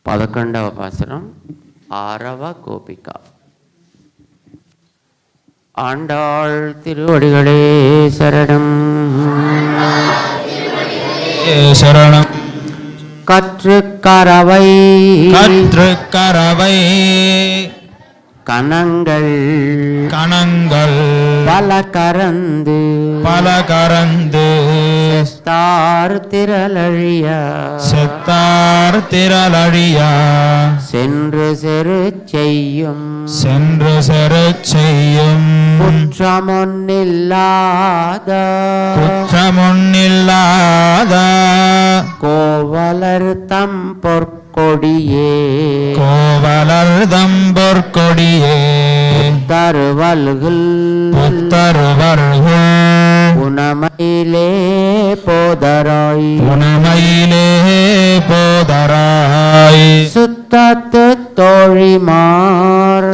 11వ பாசுரம் 6వ கோபிக. ஆண்டாள் திருவடிகளே சரணம். சரணம். கற்று கரவை கணங்கள் பல கரந்து செத்தார் திரளழியா சென்று செரு செய்யும் குற்றமொன்னில்லாத கோவலர் தம் பொற்கொடியே புத்தருவல்கள் புனமையிலே போதராய் சுத்தத்து தோழிமார்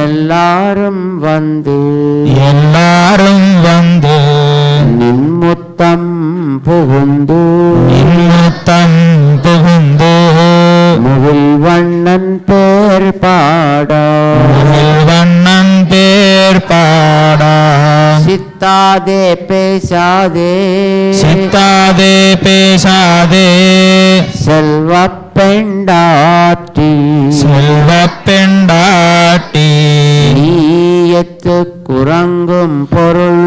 எல்லாரும் வந்து நின்முத்தம் புகுந்து முகில் வண்ணன் பேர் பாடா சித்தாதே பேசாதே செல்வப் பெண்டாட்டி நீயத்து குறங்கும் பொருள்